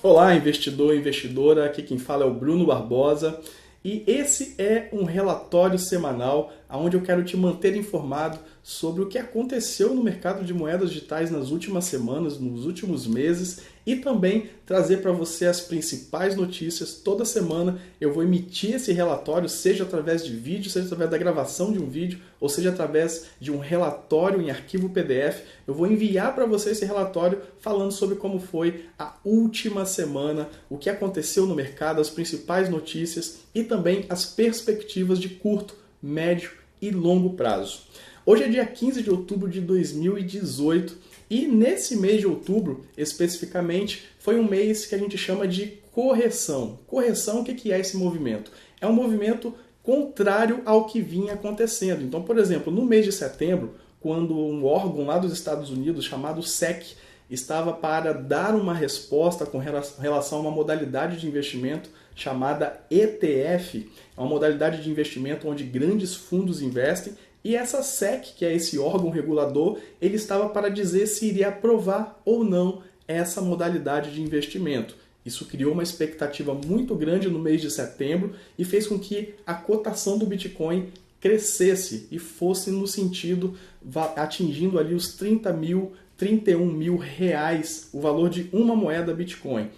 Olá, investidor e investidora, aqui quem fala é o Bruno Barbosa e esse é um relatório semanal onde eu quero te manter informado sobre o que aconteceu no mercado de moedas digitais nas últimas semanas, nos últimos meses e também trazer para você as principais notícias. Toda semana eu vou emitir esse relatório, seja através de vídeo, seja através da gravação de um vídeo, ou seja através de um relatório em arquivo PDF. Eu vou enviar para você esse relatório falando sobre como foi a última semana, o que aconteceu no mercado, as principais notícias e também as perspectivas de curto, médio e longo prazo. Hoje é dia 15 de outubro de 2018 e nesse mês de outubro, especificamente, foi um mês que a gente chama de correção. Correção, o que é esse movimento? É um movimento contrário ao que vinha acontecendo. Então, por exemplo, no mês de setembro, quando um órgão lá dos Estados Unidos chamado SEC estava para dar uma resposta com relação a uma modalidade de investimento chamada ETF, é uma modalidade de investimento onde grandes fundos investem, e essa SEC, que é esse órgão regulador, ele estava para dizer se iria aprovar ou não essa modalidade de investimento. Isso criou uma expectativa muito grande no mês de setembro e fez com que a cotação do Bitcoin crescesse e fosse no sentido, atingindo ali os 31 mil reais, o valor de uma moeda Bitcoin.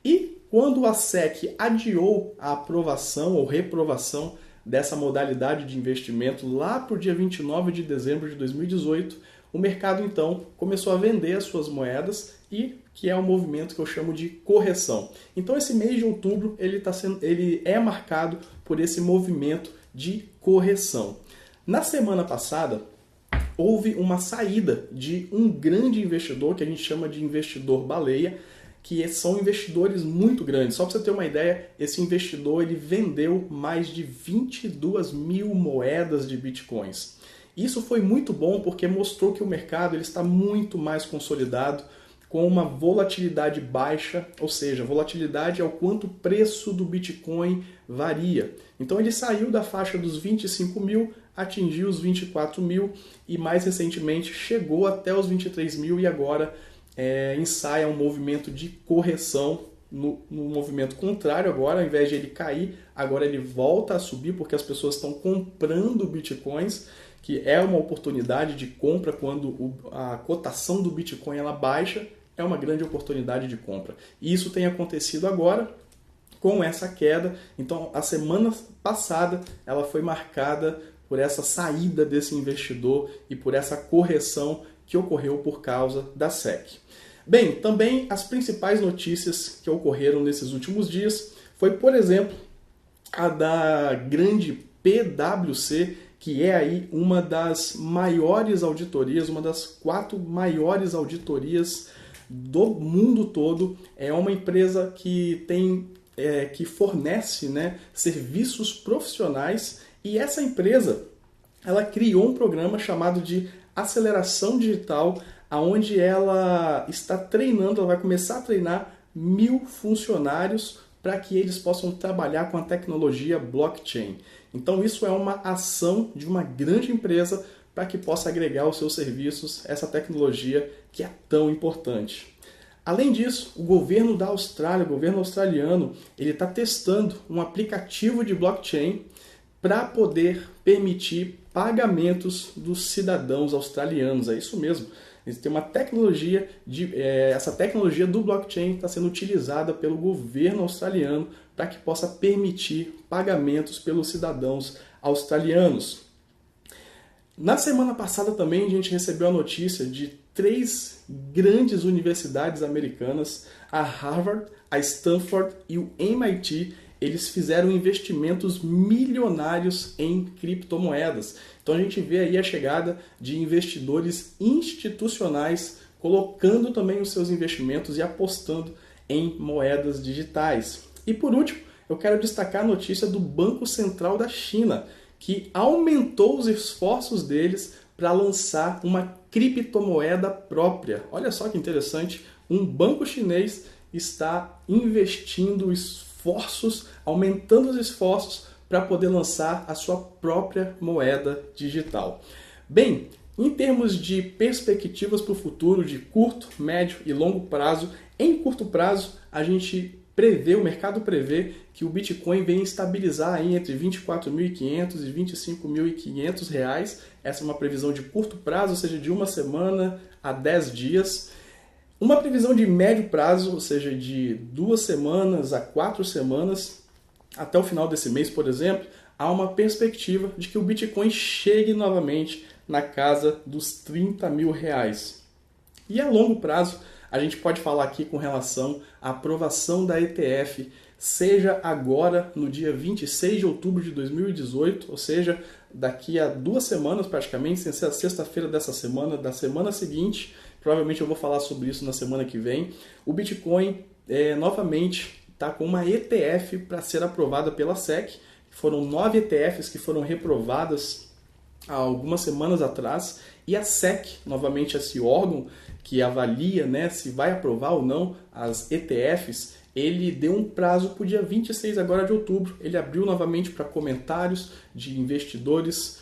E quando a SEC adiou a aprovação ou reprovação dessa modalidade de investimento lá para o dia 29 de dezembro de 2018, o mercado então começou a vender as suas moedas e que é um movimento que eu chamo de correção. Então esse mês de outubro ele é marcado por esse movimento de correção. Na semana passada, houve uma saída de um grande investidor que a gente chama de investidor baleia, que são investidores muito grandes. Só para você ter uma ideia, esse investidor ele vendeu mais de 22 mil moedas de bitcoins. Isso foi muito bom porque mostrou que o mercado ele está muito mais consolidado, com uma volatilidade baixa, ou seja, volatilidade é o quanto o preço do Bitcoin varia. Então ele saiu da faixa dos 25 mil, atingiu os 24 mil e mais recentemente chegou até os 23 mil e agora ensaia um movimento de correção no movimento contrário agora, ao invés de ele cair, agora ele volta a subir porque as pessoas estão comprando bitcoins, que é uma oportunidade de compra quando a cotação do Bitcoin ela baixa, é uma grande oportunidade de compra. E isso tem acontecido agora com essa queda. Então a semana passada ela foi marcada por essa saída desse investidor e por essa correção que ocorreu por causa da SEC. Bem, também as principais notícias que ocorreram nesses últimos dias foi, por exemplo, a da grande PwC, que é aí uma das maiores auditorias, uma das 4 maiores auditorias do mundo todo. É uma empresa que que fornece, serviços profissionais, e essa empresa ela criou um programa chamado de aceleração digital, onde ela está treinando, ela vai começar a treinar 1.000 funcionários para que eles possam trabalhar com a tecnologia blockchain. Então isso é uma ação de uma grande empresa para que possa agregar aos seus serviços essa tecnologia que é tão importante. Além disso, o governo da Austrália, o governo australiano, ele está testando um aplicativo de blockchain para poder permitir pagamentos dos cidadãos australianos. É isso mesmo. Eles têm uma tecnologia, essa tecnologia do blockchain está sendo utilizada pelo governo australiano para que possa permitir pagamentos pelos cidadãos australianos. Na semana passada também a gente recebeu a notícia de 3 grandes universidades americanas, a Harvard, a Stanford e o MIT, eles fizeram investimentos milionários em criptomoedas. Então a gente vê aí a chegada de investidores institucionais colocando também os seus investimentos e apostando em moedas digitais. E por último, eu quero destacar a notícia do Banco Central da China, que aumentou os esforços deles para lançar uma criptomoeda própria. Olha só que interessante, um banco chinês está investindo esforços, aumentando os esforços para poder lançar a sua própria moeda digital. Bem, Em termos de perspectivas para o futuro de curto, médio e longo prazo, em curto prazo a gente prevê, o mercado prevê que o Bitcoin venha estabilizar aí entre 24.500 e 25.500 reais. Essa é uma previsão de curto prazo, ou seja, de uma semana a 10 dias. Uma previsão de médio prazo, ou seja, de 2 semanas a 4 semanas, até o final desse mês, por exemplo, há uma perspectiva de que o Bitcoin chegue novamente na casa dos 30 mil reais. E a longo prazo, a gente pode falar aqui com relação à aprovação da ETF, seja agora no dia 26 de outubro de 2018, ou seja, daqui a 2 semanas praticamente, sem ser a sexta-feira dessa semana, da semana seguinte, provavelmente eu vou falar sobre isso na semana que vem, o Bitcoin novamente está com uma ETF para ser aprovada pela SEC. Foram 9 ETFs que foram reprovadas há algumas semanas atrás, e a SEC, novamente esse órgão que avalia, né, se vai aprovar ou não as ETFs, ele deu um prazo para o dia 26 agora de outubro. Ele abriu novamente para comentários de investidores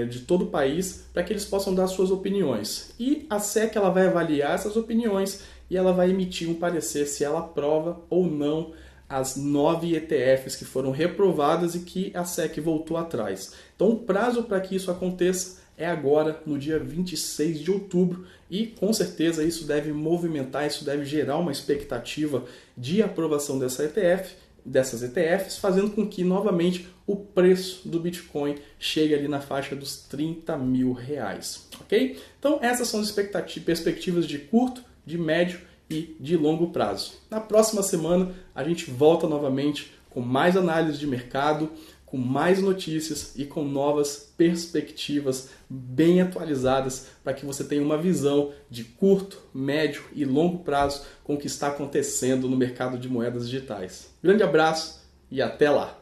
de todo o país, para que eles possam dar suas opiniões. E a SEC ela vai avaliar essas opiniões e ela vai emitir um parecer se ela aprova ou não as 9 ETFs que foram reprovadas e que a SEC voltou atrás. Então o prazo para que isso aconteça é agora, no dia 26 de outubro, e com certeza isso deve movimentar, isso deve gerar uma expectativa de aprovação dessas ETFs, fazendo com que novamente o preço do Bitcoin chegue ali na faixa dos 30 mil reais. Ok? Então essas são as perspectivas de curto, de médio e de longo prazo. Na próxima semana a gente volta novamente com mais análise de mercado, com mais notícias e com novas perspectivas bem atualizadas para que você tenha uma visão de curto, médio e longo prazo com o que está acontecendo no mercado de moedas digitais. Grande abraço e até lá!